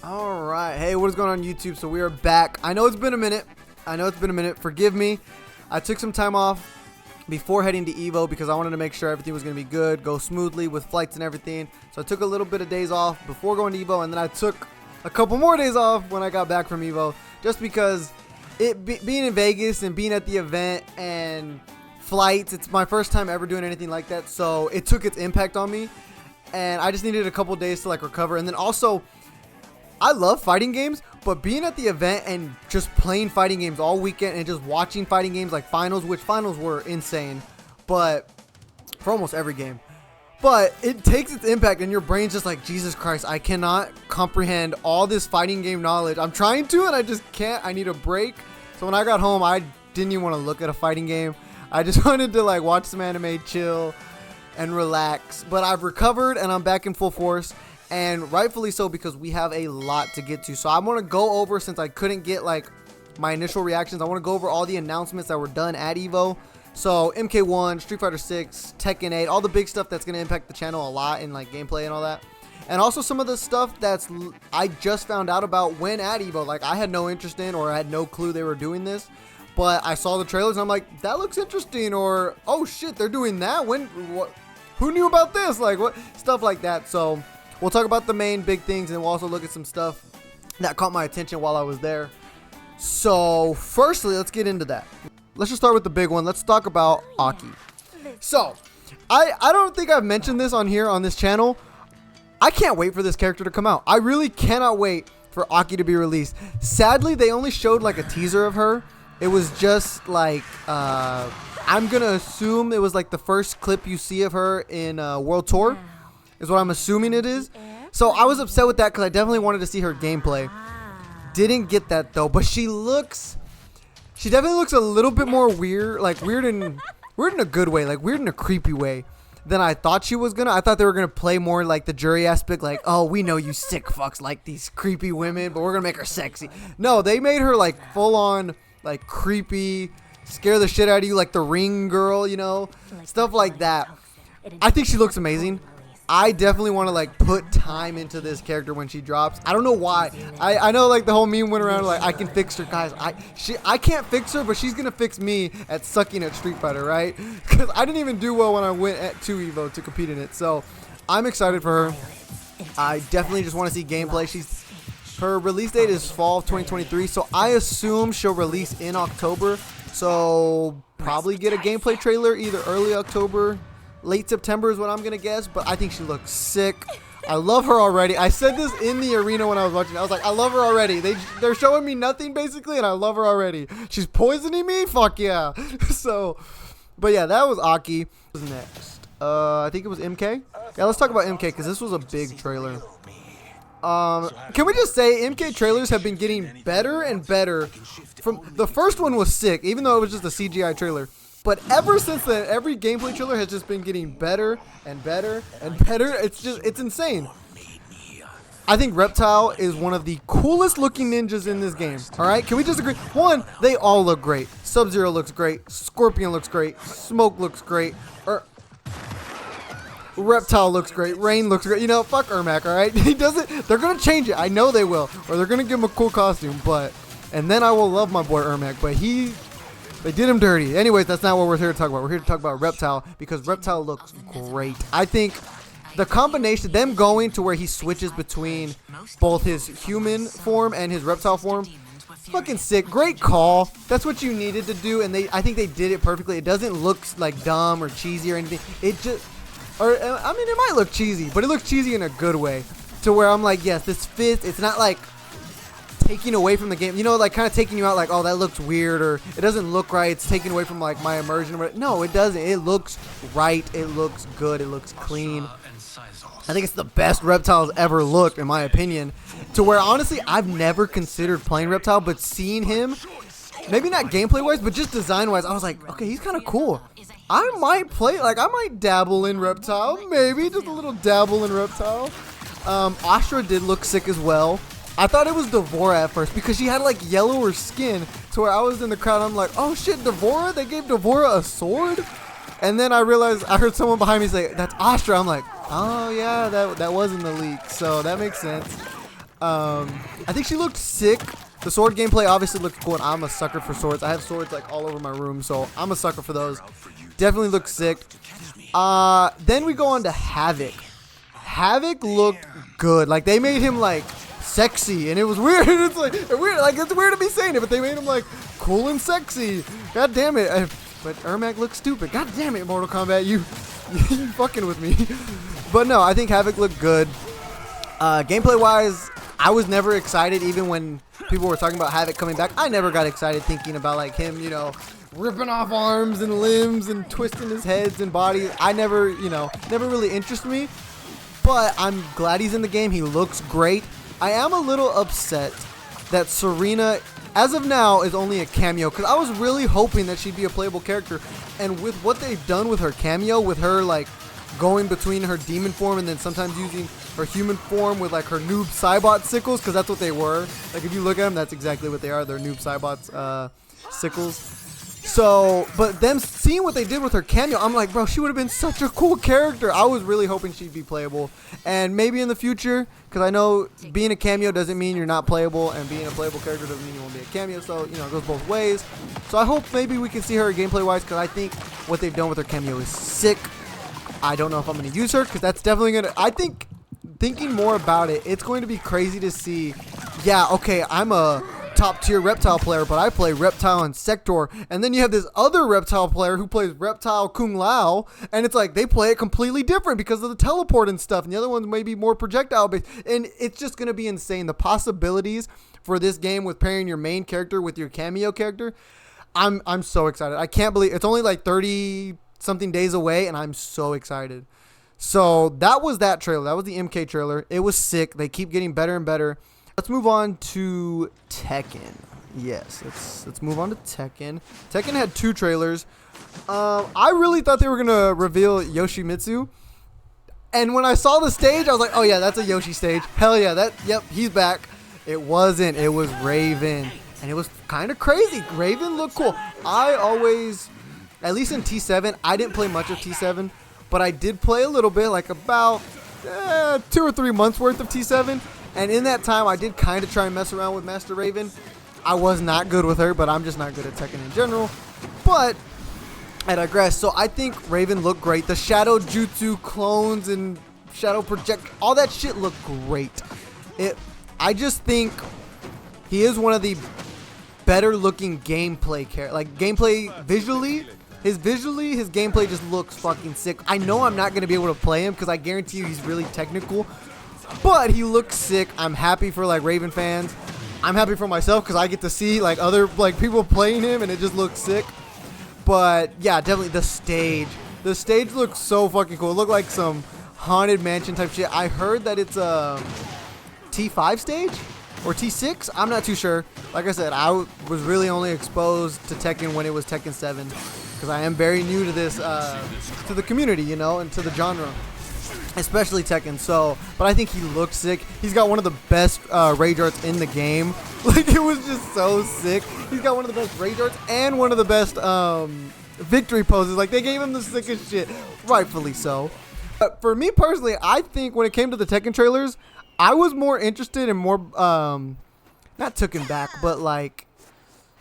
All right. Hey, what is going on YouTube? So we are back. I know it's been a minute. Forgive me. I took some time off before heading to EVO because I wanted to make sure everything was going to be good, go smoothly with flights and everything. So I took a little bit of days off before going to EVO, and then I took a couple more days off when I got back from EVO, just because being in Vegas and being at the event and flights, it's my first time ever doing anything like that. So it took its impact on me, and I just needed a couple days to like recover. And then also, I love fighting games, but being at the event and just playing fighting games all weekend and just watching fighting games like finals, which finals were insane, but for almost every game. But it takes its impact and your brain's just like, Jesus Christ, I cannot comprehend all this fighting game knowledge. I'm trying to, and I just can't. I need a break. So when I got home, I didn't even want to look at a fighting game. I just wanted to like watch some anime, chill, and relax. But I've recovered and I'm back in full force. And rightfully so, because we have a lot to get to. So I want to go over, since I couldn't get like my initial reactions, I want to go over all the announcements that were done at EVO. So MK1, Street Fighter 6, Tekken 8, all the big stuff that's going to impact the channel a lot in like gameplay and all that. And also some of the stuff I just found out about when at EVO. Like I had no interest in, or I had no clue they were doing this. But I saw the trailers and I'm like, that looks interesting. Or, oh shit, they're doing that? What? Who knew about this? Like what? Stuff like that. So we'll talk about the main big things, and we'll also look at some stuff that caught my attention while I was there. So firstly, let's get into that. Let's just start with the big one. Let's talk about A.K.I. So I don't think I've mentioned this on here on this channel. I can't wait for this character to come out. I really cannot wait for A.K.I to be released. Sadly, they only showed like a teaser of her. It was just like, I'm going to assume it was like the first clip you see of her in World Tour. Is what I'm assuming it is. So I was upset with that because I definitely wanted to see her gameplay. Didn't get that though, but she definitely looks a little bit more weird, like weird in a good way, like weird in a creepy way than I thought she was gonna. I thought they were gonna play more like the jury aspect, like, oh, we know you sick fucks like these creepy women, but we're gonna make her sexy. No, they made her like full on like creepy, scare the shit out of you, like the Ring girl, you know, stuff like that. I think she looks amazing. I definitely want to like put time into this character when she drops. I don't know why. I know like the whole meme went around like, I can fix her, guys. I can't fix her, but she's gonna fix me at sucking at Street Fighter, right? Because I didn't even do well when I went to EVO to compete in it. So I'm excited for her. I definitely just want to see gameplay. Her release date is fall of 2023, so I assume she'll release in October. So probably get a gameplay trailer either early October, late September is what I'm gonna guess. But I think she looks sick. I love her already. I said this in the arena when I was watching. I was like, I love her already. They're showing me nothing basically, and I love her already. She's poisoning me. Fuck yeah. So, but yeah, that was A.K.I. What's next? I think it was MK. Yeah, let's talk about MK because this was a big trailer. Can we just say MK trailers have been getting better and better. From the first one was sick, even though it was just a CGI trailer. But ever since then, every gameplay trailer has just been getting better and better and better. It's insane. I think Reptile is one of the coolest looking ninjas in this game. All right, can we just agree? One, they all look great. Sub-Zero looks great. Scorpion looks great. Smoke looks great. Reptile looks great. Rain looks great. You know, fuck Ermac, all right? He doesn't. They're gonna change it. I know they will, or they're gonna give him a cool costume. And then I will love my boy Ermac. But they did him dirty. Anyways, that's not what we're here to talk about. We're here to talk about Reptile because Reptile looks great. I think the combination, them going to where he switches between both his human form and his reptile form, fucking sick. Great call. That's what you needed to do, and I think they did it perfectly. It doesn't look like dumb or cheesy or anything. I mean, it might look cheesy, but it looks cheesy in a good way. To where I'm like, yes, this fits. It's not like taking away from the game, you know, like kind of taking you out like, oh, that looks weird, or it doesn't look right. It's taking away from like my immersion. No, it doesn't. It looks right. It looks good. It looks clean. I think it's the best Reptile's ever looked, in my opinion. To where honestly, I've never considered playing Reptile, but seeing him, maybe not gameplay wise, but just design wise, I was like, okay, he's kind of cool. I might play, like I might dabble in Reptile, maybe just a little dabble in Reptile. Astra did look sick as well. I thought it was Devora at first because she had like yellower skin, to where I was in the crowd. I'm like, oh shit, Devora? They gave Devora a sword? And then I realized, I heard someone behind me say, that's Astra. I'm like, oh yeah, that was in the leak, so that makes sense. I think she looked sick. The sword gameplay obviously looked cool, and I'm a sucker for swords. I have swords like all over my room, so I'm a sucker for those. Definitely looked sick. Then we go on to Havoc. Havoc looked good. Like, they made him like sexy, and it was weird. It's like weird. Like, it's weird to be saying it, but they made him like cool and sexy. God damn it. But Ermac looks stupid. God damn it, Mortal Kombat. You fucking with me. But no, I think Havoc looked good. Gameplay wise, I was never excited, even when people were talking about Havoc coming back. I never got excited thinking about like him, you know, ripping off arms and limbs and twisting his heads and bodies. I never, you know, never really interested me. But I'm glad he's in the game. He looks great. I am a little upset that Serena, as of now, is only a cameo, because I was really hoping that she'd be a playable character. And with what they've done with her cameo, with her like going between her demon form and then sometimes using her human form with like her noob Cybot sickles, because that's what they were. Like, if you look at them, that's exactly what they are. They're noob Cybots sickles. So, but them seeing what they did with her cameo, I'm like, bro, she would have been such a cool character. I was really hoping she'd be playable. And maybe in the future, because I know being a cameo doesn't mean you're not playable, and being a playable character doesn't mean you won't be a cameo. So, you know, it goes both ways. So I hope maybe we can see her gameplay-wise, because I think what they've done with her cameo is sick. I don't know if I'm going to use her, because that's definitely going to, I think, thinking more about it, it's going to be crazy to see, yeah, okay, I'm a top tier Reptile player, but I play Reptile and Sector, and then you have this other Reptile player who plays Reptile Kung Lao, and it's like they play it completely different because of the teleport and stuff, and the other ones may be more projectile based, and it's just going to be insane. The possibilities for this game with pairing your main character with your cameo character, I'm so excited. I can't believe it's only like 30 something days away, and I'm so excited. So that was that trailer. That was the MK trailer. It was sick. They keep getting better and better. Let's move on to Tekken. Yes, let's move on to Tekken. Tekken had 2 trailers. I really thought they were gonna reveal Yoshimitsu, and when I saw the stage, I was like, oh yeah, that's a Yoshi stage. Hell yeah, yep, he's back. It wasn't. It was Raven, and it was kind of crazy. Raven looked cool. I always, at least in T7, I didn't play much of T7, but I did play a little bit, like about 2 or 3 months worth of T7. And in that time, I did kind of try and mess around with Master Raven. I was not good with her, but I'm just not good at Tekken in general. But I digress. So I think Raven looked great. The Shadow Jutsu clones and Shadow Project, all that shit looked great. I just think he is one of the better looking gameplay characters. Like, gameplay visually, his gameplay just looks fucking sick. I know I'm not going to be able to play him because I guarantee you he's really technical. But he looks sick. I'm happy for like Raven fans. I'm happy for myself because I get to see like other like people playing him, and it just looks sick. But yeah, definitely the stage. The stage looks so fucking cool. It looked like some haunted mansion type shit. I heard that it's a T5 stage or T6. I'm not too sure. Like I said, I was really only exposed to Tekken when it was Tekken 7 because I am very new to this, to the community, you know, and to the genre. Especially Tekken, so, but I think he looked sick. He's got one of the best rage arts in the game. Like, it was just so sick. He's got one of the best rage arts and one of the best victory poses. Like, they gave him the sickest shit, rightfully so. But for me personally, I think when it came to the Tekken trailers, I was more interested and more, not taken back, but like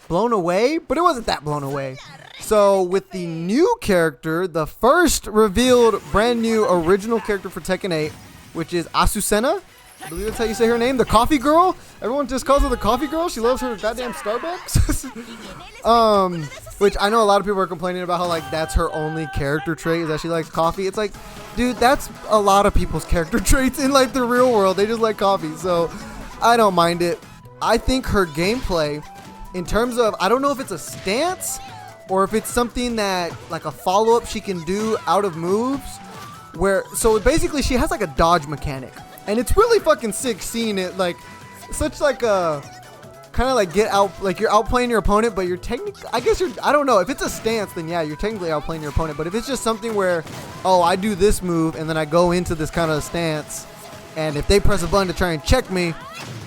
blown away. But it wasn't that blown away. So with the new character, the first revealed brand new original character for Tekken 8, which is Azucena, I believe that's how you say her name, the coffee girl. Everyone just calls her the coffee girl. She loves her goddamn Starbucks. Which I know a lot of people are complaining about how like that's her only character trait is that she likes coffee. It's like, dude, that's a lot of people's character traits in like the real world. They just like coffee. So I don't mind it. I think her gameplay, in terms of, I don't know if it's a stance or if it's something that like a follow-up she can do out of moves, where so basically she has like a dodge mechanic, and it's really fucking sick seeing it, like such like a kind of like get out, like you're outplaying your opponent, but you're technically, I guess you're, I don't know if it's a stance, then yeah, you're technically outplaying your opponent. But if it's just something where, oh, I do this move and then I go into this kind of stance, and if they press a button to try and check me,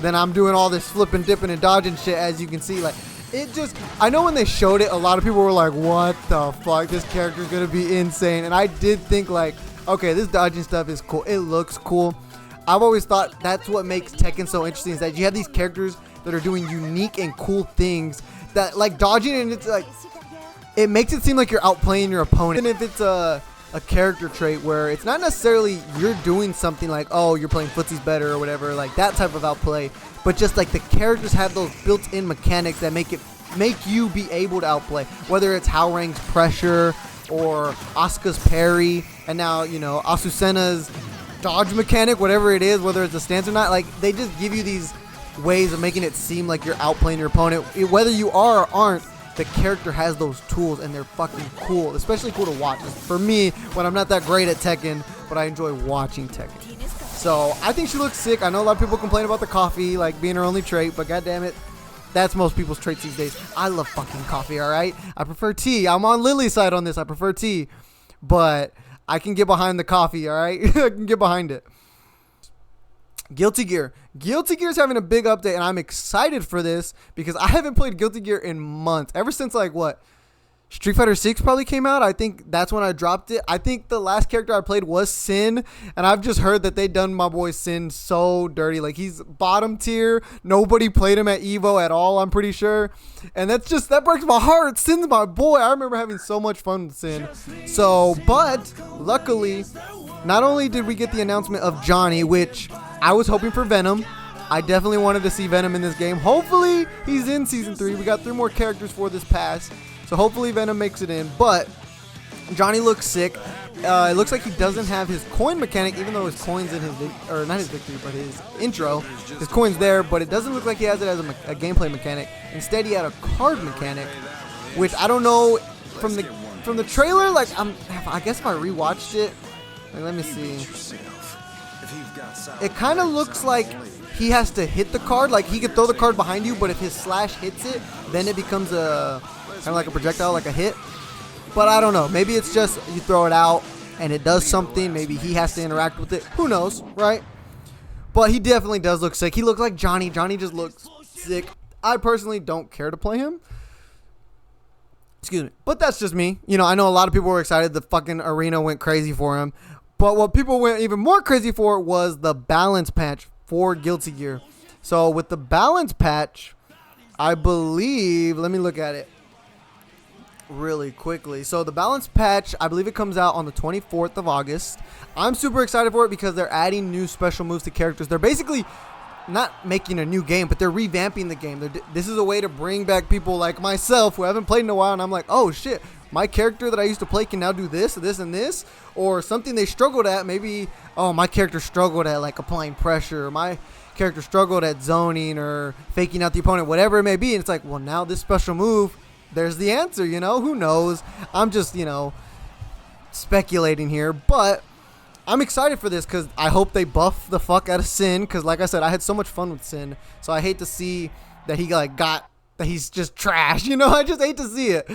then I'm doing all this flipping, dipping, and dodging shit, as you can see. Like, it just, I know when they showed it, a lot of people were like, what the fuck, this character's gonna be insane. And I did think like, okay, this dodging stuff is cool. It looks cool. I've always thought that's what makes Tekken so interesting, is that you have these characters that are doing unique and cool things that, like, dodging, and it's like, it makes it seem like you're outplaying your opponent. And if it's a character trait where it's not necessarily you're doing something like, oh, you're playing footsies better or whatever, like that type of outplay, but just like the characters have those built-in mechanics that make you be able to outplay, whether it's Howrang's pressure or Asuka's parry, and now, you know, Asusena's dodge mechanic, whatever it is, whether it's a stance or not. Like, they just give you these ways of making it seem like you're outplaying your opponent. Whether you are or aren't, the character has those tools, and they're fucking cool, especially cool to watch. For me, when I'm not that great at Tekken, but I enjoy watching Tekken. So I think she looks sick. I know a lot of people complain about the coffee, like being her only trait, but goddamn it, that's most people's traits these days. I love fucking coffee, all right? I prefer tea. I'm on Lily's side on this. I prefer tea, but I can get behind the coffee, all right? I can get behind it. Guilty Gear. Guilty Gear is having a big update, and I'm excited for this because I haven't played Guilty Gear in months. Ever since, like, what? Street Fighter 6 probably came out. I think that's when I dropped it. I think the last character I played was Sin, and I've just heard that they done my boy Sin so dirty. Like, he's bottom tier. Nobody played him at EVO at all, I'm pretty sure. And that breaks my heart. Sin's my boy. I remember having so much fun with Sin. So, but luckily, not only did we get the announcement of Johnny, which I was hoping for Venom. I definitely wanted to see Venom in this game. Hopefully, he's in Season 3. We got 3 more characters for this pass. So hopefully Venom makes it in. But Johnny looks sick. It looks like he doesn't have his coin mechanic, even though his coin's in his, or not his victory, but his intro. His coin's there, but it doesn't look like he has it as a gameplay mechanic. Instead, he had a card mechanic, which I don't know from the trailer. Like, I guess if I rewatched it, like, let me see. It kind of looks like he has to hit the card. Like, he could throw the card behind you, but if his slash hits it, then it becomes a kind of like a projectile, like a hit. But I don't know. Maybe it's just you throw it out and it does something. Maybe he has to interact with it. Who knows, right? But he definitely does look sick. He looks like Johnny. Johnny just looks sick. I personally don't care to play him. Excuse me. But that's just me. You know, I know a lot of people were excited. The fucking arena went crazy for him. But what people went even more crazy for was the balance patch for Guilty Gear. So with the balance patch, I believe, let me look at it really quickly. So the balance patch, I believe it comes out on the 24th of August. I'm super excited for it because they're adding new special moves to characters. They're basically not making a new game, but they're revamping the game. This is a way to bring back people like myself who haven't played in a while, and I'm like, oh shit, my character that I used to play can now do this, this, and this, or something they struggled at. Maybe, oh, my character struggled at like applying pressure, or my character struggled at zoning or faking out the opponent, whatever it may be. And it's like, well, now this special move, there's the answer, you know? Who knows? I'm just, you know, speculating here, but I'm excited for this because I hope they buff the fuck out of Sin, because like I said, I had so much fun with Sin, so I hate to see that he like that he's just trash, you know? I just hate to see it.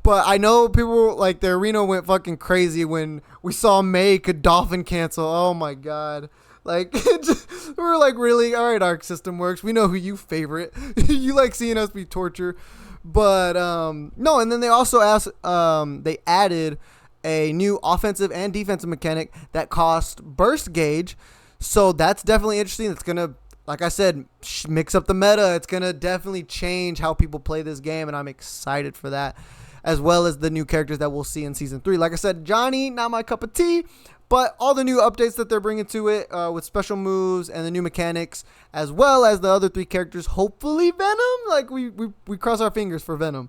But I know people, like, the arena went fucking crazy when we saw May could dolphin cancel. Oh my god. Like, we were like, really? All right, Arc System Works. We know who you favorite. You like seeing us be tortured. But, no, and then they also they added a new offensive and defensive mechanic that cost burst gauge. So that's definitely interesting. It's going to, like I said, mix up the meta. It's going to definitely change how people play this game, and I'm excited for that, as well as the new characters that we'll see in Season 3. Like I said, Johnny, not my cup of tea, but all the new updates that they're bringing to it with special moves and the new mechanics, as well as the other 3 characters, hopefully Venom. Like, we cross our fingers for Venom.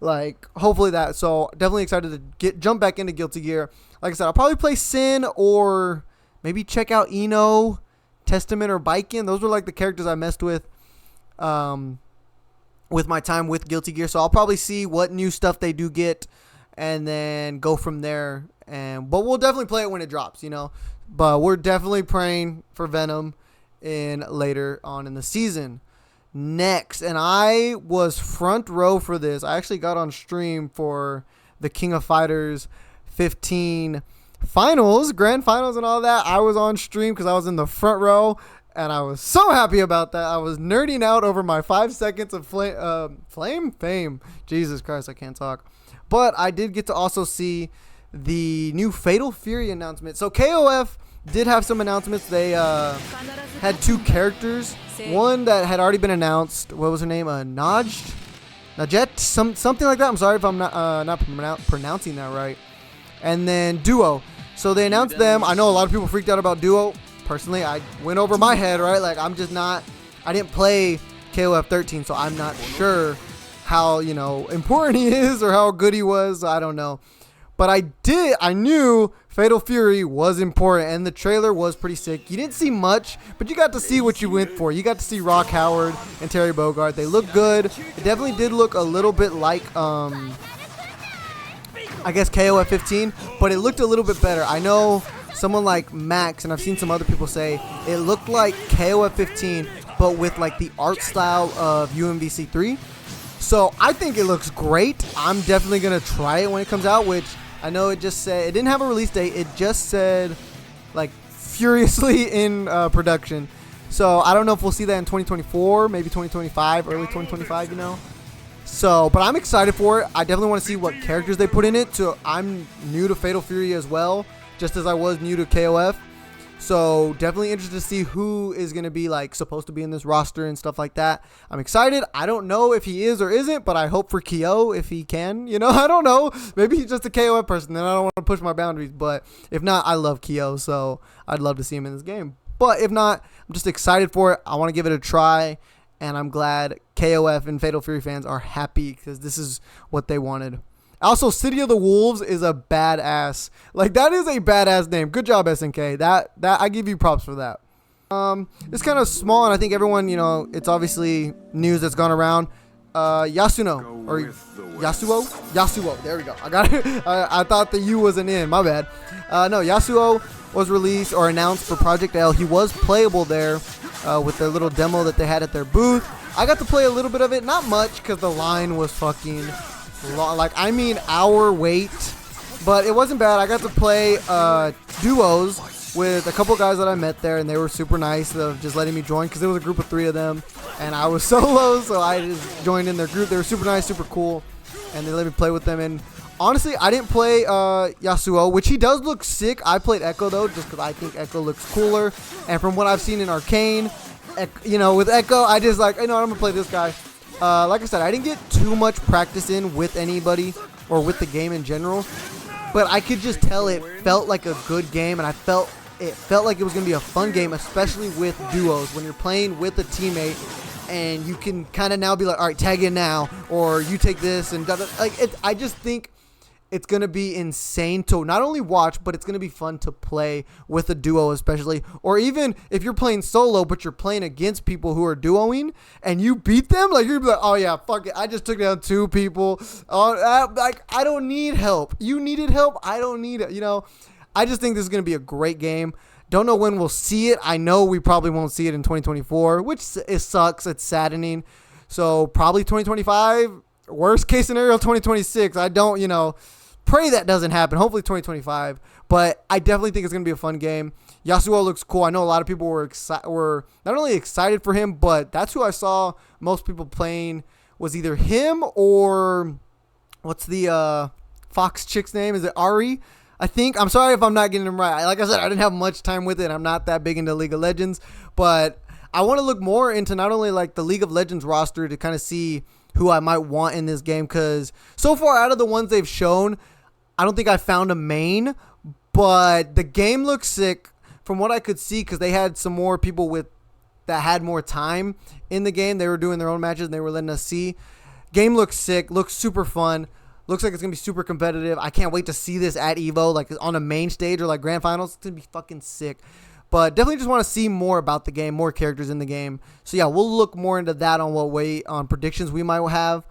Like, hopefully that. So, definitely excited to jump back into Guilty Gear. Like I said, I'll probably play Sin or maybe check out Eno, Testament, or Biken. Those were like the characters I messed with my time with Guilty Gear. So I'll probably see what new stuff they do get and then go from there. But we'll definitely play it when it drops, you know. But we're definitely praying for Venom in later on in the season. Next, and I was front row for this. I actually got on stream for the King of Fighters 15 finals, grand finals, and all that. I was on stream because I was in the front row, and I was so happy about that. I was nerding out over my 5 seconds of flame fame. Jesus Christ, I can't talk. But I did get to also see the new Fatal Fury announcement. So KOF did have some announcements. They had 2 characters. One that had already been announced. What was her name? Najet, something like that. I'm sorry if I'm not pronouncing that right. And then Duo. So they announced them. I know a lot of people freaked out about Duo. Personally, I went over my head, right? Like, I didn't play KOF 13, so I'm not sure how, important he is or how good he was. I don't know. But I knew Fatal Fury was important, and the trailer was pretty sick. You didn't see much, but you got to see what you went for. You got to see Rock Howard and Terry Bogard. They look good. It definitely did look a little bit like, I guess, KOF 15, but it looked a little bit better. I know someone like Max, and I've seen some other people say, it looked like KOF 15, but with, like, the art style of UMVC 3. So I think it looks great. I'm definitely going to try it when it comes out, which I know it just said, it didn't have a release date. It just said, like, furiously in production. So I don't know if we'll see that in 2024, maybe 2025, early 2025, So, but I'm excited for it. I definitely want to see what characters they put in it. So I'm new to Fatal Fury as well, just as I was new to KOF. So definitely interested to see who is going to be, like, supposed to be in this roster and stuff like that. I'm excited. I don't know if he is or isn't, but I hope for Kyo if he can. I don't know. Maybe he's just a KOF person, then I don't want to push my boundaries. But if not, I love Kyo, so I'd love to see him in this game. But if not, I'm just excited for it. I want to give it a try, and I'm glad KOF and Fatal Fury fans are happy because this is what they wanted. Also, City of the Wolves is a badass. Like, that is a badass name. Good job, SNK. That I give you props for that. It's kind of small, and I think everyone, it's obviously news that's gone around. Yasuo. There we go. I got it. I thought the U was an N. My bad. No, Yasuo was released or announced for Project L. He was playable there with their little demo that they had at their booth. I got to play a little bit of it. Not much because the line was fucking long. Like, hour wait. But it wasn't bad. I got to play duos with a couple guys that I met there, and they were super nice of just letting me join because it was a group of 3 of them, and I was solo, so I just joined in their group. They were super nice, super cool, and they let me play with them. And honestly, I didn't play Yasuo, which he does look sick. I played Echo, though, just because I think Echo looks cooler. And from what I've seen in Arcane, with Echo, I just I'm going to play this guy. Like I said, I didn't get too much practice in with anybody or with the game in general, but I could just tell it felt like a good game, and it felt like it was going to be a fun game, especially with duos. When you're playing with a teammate, and you can kind of now be like, all right, tag in now, or you take this, and I just think it's going to be insane to not only watch, but it's going to be fun to play with a duo, especially. Or even if you're playing solo, but you're playing against people who are duoing, and you beat them, like, you're like, oh yeah, fuck it, I just took down 2 people. I don't need help. You needed help. I don't need it. I just think this is going to be a great game. Don't know when we'll see it. I know we probably won't see it in 2024, which it sucks. It's saddening. So probably 2025. Worst case scenario, 2026. I don't, pray that doesn't happen. Hopefully 2025. But I definitely think it's going to be a fun game. Yasuo looks cool. I know a lot of people were not only excited for him, but that's who I saw most people playing was either him or what's the Fox chick's name? Is it Ari? I think. I'm sorry if I'm not getting them right. Like I said, I didn't have much time with it. I'm not that big into League of Legends, but I want to look more into not only like the League of Legends roster to kind of see who I might want in this game, because so far out of the ones they've shown, I don't think I found a main, but the game looks sick from what I could see, because they had some more people that had more time in the game. They were doing their own matches and they were letting us see. Game looks sick, looks super fun. Looks like it's going to be super competitive. I can't wait to see this at EVO, like on a main stage or like grand finals. It's going to be fucking sick. But definitely just want to see more about the game, more characters in the game. So yeah, we'll look more into that on predictions we might have.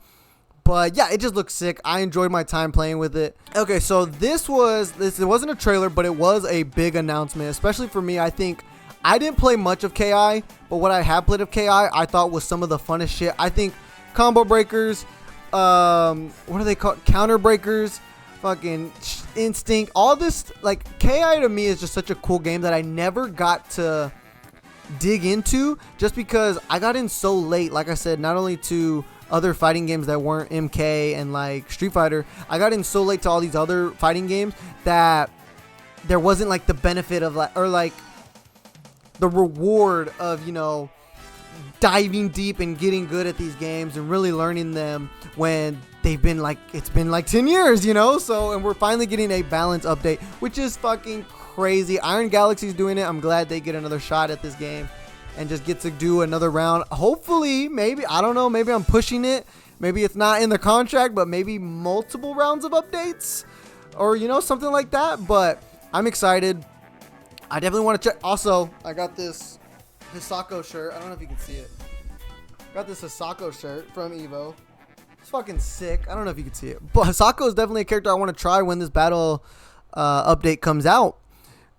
But yeah, it just looks sick. I enjoyed my time playing with it. Okay, so it wasn't a trailer, but it was a big announcement, especially for me. I think I didn't play much of KI, but what I have played of KI, I thought was some of the funnest shit. I think combo breakers, what are they called? Counter breakers, fucking instinct, all this, like, KI to me is just such a cool game that I never got to dig into, just because I got in so late. Like I said, not only to other fighting games that weren't MK and like Street Fighter, I got in so late to all these other fighting games that there wasn't like the benefit of like, or like the reward of, you know, diving deep and getting good at these games and really learning them when they've been like, it's been like 10 years, you know. So, and we're finally getting a balance update, which is fucking crazy. Iron Galaxy's doing it. I'm glad they get another shot at this game and just get to do another round. Hopefully, maybe, I don't know, maybe I'm pushing it. Maybe it's not in the contract, but maybe multiple rounds of updates or, you know, something like that. But I'm excited. I definitely want to check. Also, I got this Hisako shirt. I don't know if you can see it. Got this Hisako shirt from EVO. It's fucking sick. I don't know if you can see it. But Hisako is definitely a character I want to try when this battle update comes out.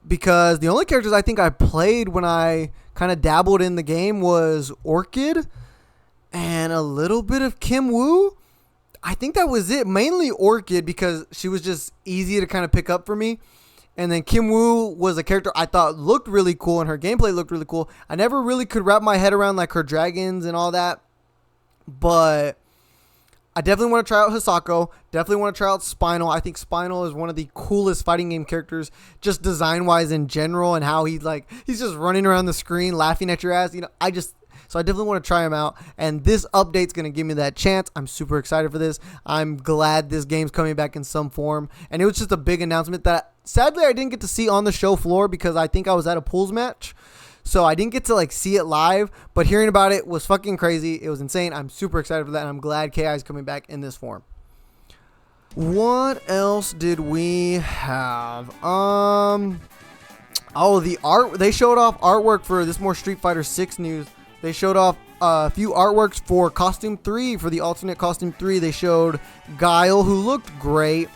Because the only characters I think I played when I kind of dabbled in the game was Orchid and a little bit of Kim Woo. I think that was it. Mainly Orchid because she was just easy to kind of pick up for me. And then Kim Woo was a character I thought looked really cool and her gameplay looked really cool. I never really could wrap my head around like her dragons and all that. But I definitely want to try out Hisako. Definitely want to try out Spinal. I think Spinal is one of the coolest fighting game characters, just design-wise in general, and how he's just running around the screen laughing at your ass. You know, so I definitely want to try him out. And this update's going to give me that chance. I'm super excited for this. I'm glad this game's coming back in some form. And it was just a big announcement that sadly I didn't get to see on the show floor because I think I was at a pools match. So I didn't get to like see it live, but hearing about it was fucking crazy. It was insane. I'm super excited for that, and I'm glad A.K.I is coming back in this form. What else did we have? Oh, the art. They showed off artwork for this more Street Fighter 6 news. They showed off a few artworks for Costume 3, for the alternate Costume 3. They showed Guile, who looked great.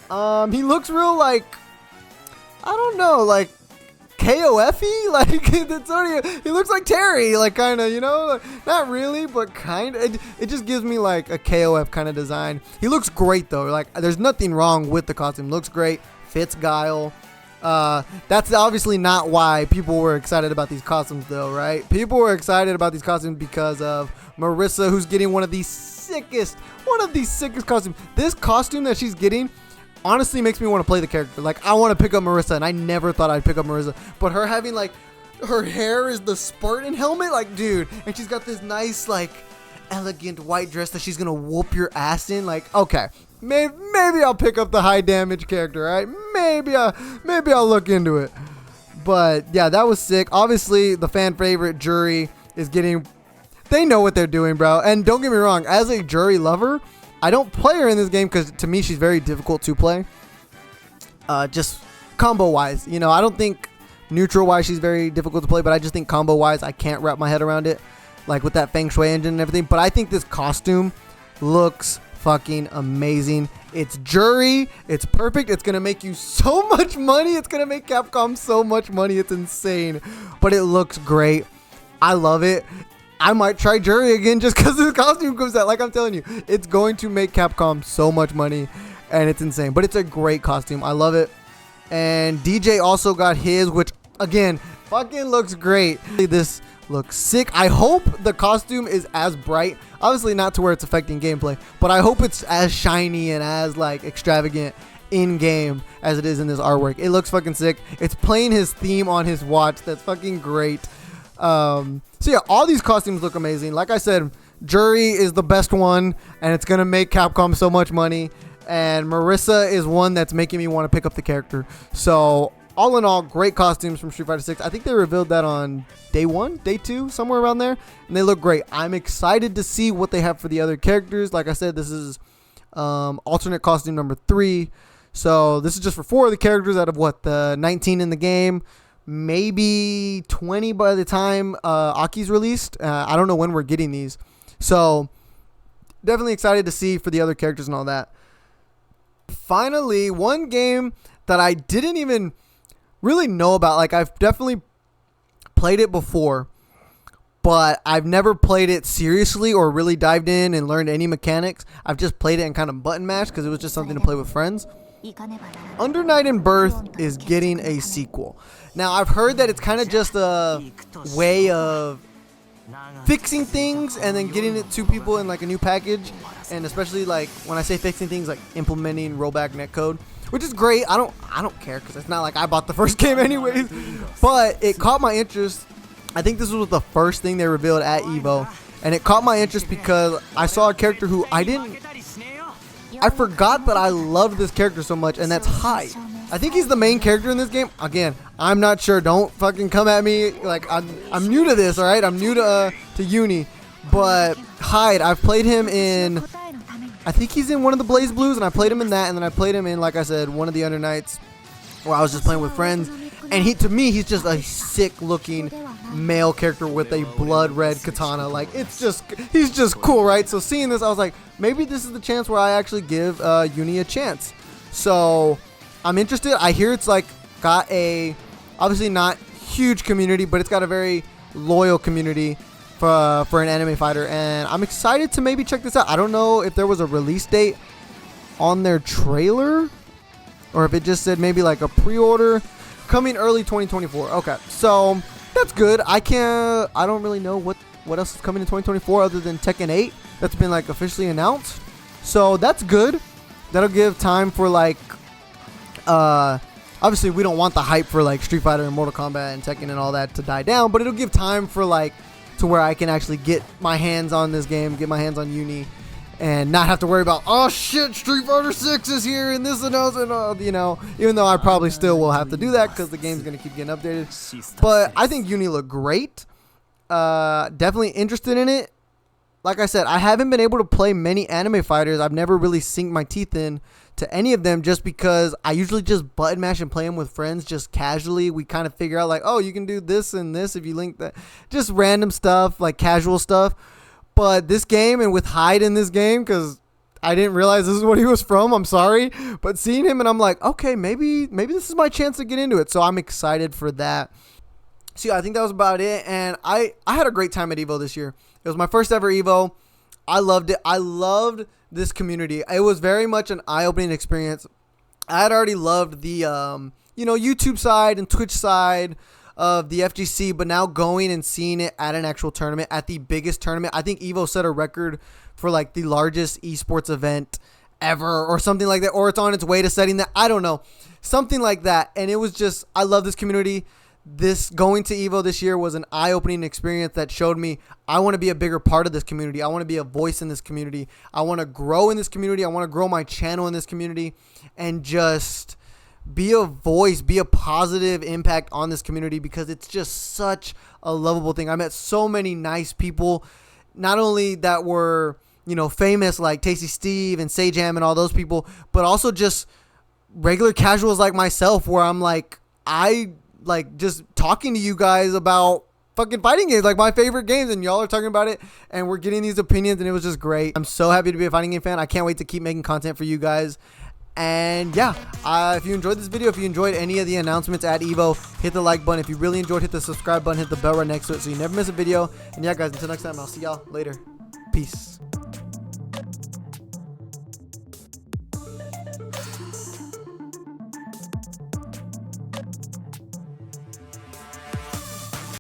He looks real like, I don't know, like KOF-y, like he looks like Terry, like kind of, you know, not really, but kind of. It just gives me like a KOF kind of design. He looks great though. Like there's nothing wrong with the costume. Looks great, fits Guile. That's obviously not why people were excited about these costumes though, right? People were excited about these costumes because of Marissa, who's getting one of the sickest costumes. This costume that she's getting honestly makes me want to play the character. Like, I want to pick up Marissa, and I never thought I'd pick up Marissa. But her having, like, her hair is the Spartan helmet, like, dude. And she's got this nice, like, elegant white dress that she's going to whoop your ass in. Like, okay, maybe I'll pick up the high damage character, right? Maybe I'll look into it. But, yeah, that was sick. Obviously, the fan favorite Jury is getting... They know what they're doing, bro. And don't get me wrong, as a Jury lover, I don't play her in this game because to me she's very difficult to play. Just combo wise, you know, I don't think neutral wise she's very difficult to play, but I just think combo wise I can't wrap my head around it, like with that Feng Shui engine and everything. But I think this costume looks fucking amazing. It's Jury. It's perfect. It's gonna make you so much money. It's gonna make Capcom so much money. It's insane, but it looks great. I love it. I might try Jury again just because this costume comes out. Like I'm telling you, it's going to make Capcom so much money, and it's insane. But it's a great costume. I love it. And DJ also got his, which, again, fucking looks great. This looks sick. I hope the costume is as bright. Obviously not to where it's affecting gameplay, but I hope it's as shiny and as, like, extravagant in-game as it is in this artwork. It looks fucking sick. It's playing his theme on his watch. That's fucking great. So yeah, all these costumes look amazing. Like I said, Jury is the best one, and it's gonna make Capcom so much money. And Marissa is one that's making me want to pick up the character. So all in all, great costumes from Street Fighter 6. I think they revealed that on day 1, day 2, somewhere around there, and they look great. I'm excited to see what they have for the other characters. Like I said, this is alternate costume number 3. So this is just for 4 of the characters out of what, the 19 in the game. Maybe 20 by the time Aki's released. I don't know when we're getting these. So definitely excited to see for the other characters and all that. Finally, one game that I didn't even really know about. Like, I've definitely played it before, but I've never played it seriously or really dived in and learned any mechanics. I've just played it and kind of button mashed because it was just something to play with friends. Under Night and Birth is getting a sequel. Now, I've heard that it's kind of just a way of fixing things and then getting it to people in like a new package. And especially like when I say fixing things, like implementing rollback netcode. which is great. I don't care because it's not like I bought the first game anyways. But it caught my interest. I think this was the first thing they revealed at EVO, and it caught my interest because I saw a character who I forgot that I loved this character so much, and that's Hyde. I think he's the main character in this game. Again, I'm not sure. Don't fucking come at me. Like, I'm new to this, all right? I'm new to Uni. But Hyde, I've played him in, I think he's in one of the Blaze Blues, and I played him in that, and then I played him in, like I said, one of the Under Nights where I was just playing with friends. And to me, he's just a sick-looking male character with a blood red katana. Like, he's just cool, right? So seeing this, I was like, maybe this is the chance where I actually give Uni a chance. So I'm interested. I hear it's like got a, obviously not huge community, but it's got a very loyal community for an anime fighter, and I'm excited to maybe check this out. I don't know if there was a release date on their trailer, or if it just said maybe like a pre-order. Coming early 2024. Okay, so that's good. I don't really know what else is coming in 2024 other than Tekken 8 that's been like officially announced. So that's good. That'll give time for like obviously we don't want the hype for like Street Fighter and Mortal Kombat and Tekken and all that to die down, but it'll give time for like to where I can actually get my hands on this game, get my hands on Uni, and not have to worry about, oh shit, Street Fighter 6 is here and this and those and you know, even though I probably still will have to do that because the game's going to keep getting updated. But I think Uni looked great. Definitely interested in it. Like I said, I haven't been able to play many anime fighters. I've never really sunk my teeth in to any of them just because I usually just button mash and play them with friends just casually. We kind of figure out like, oh, you can do this and this if you link that. Just random stuff, like casual stuff. But this game, and with Hyde in this game, because I didn't realize this is what he was from, I'm sorry. But seeing him, and I'm like, okay, maybe this is my chance to get into it. So I'm excited for that. So yeah, I think that was about it. And I had a great time at EVO this year. It was my first ever EVO. I loved it. I loved this community. It was very much an eye-opening experience. I had already loved the, YouTube side and Twitch side of the FGC, but now going and seeing it at an actual tournament, at the biggest tournament. I think EVO set a record for like the largest esports event ever or something like that, or it's on its way to setting that. I don't know. Something like that. And it was just, I love this community. This going to EVO this year was an eye-opening experience that showed me I want to be a bigger part of this community. I want to be a voice in this community. I want to grow in this community. I want to grow my channel in this community and just be a voice, be a positive impact on this community because it's just such a lovable thing. I met so many nice people, not only that were, famous like Tasty Steve and Sajam and all those people, but also just regular casuals like myself where I'm like, I like just talking to you guys about fucking fighting games, like my favorite games, and y'all are talking about it and we're getting these opinions and it was just great. I'm so happy to be a fighting game fan. I can't wait to keep making content for you guys. And yeah, if you enjoyed this video, if you enjoyed any of the announcements at EVO, hit the like button. If you really enjoyed, hit the subscribe button, hit the bell right next to it so you never miss a video. And yeah guys, until next time, I'll see y'all later. Peace.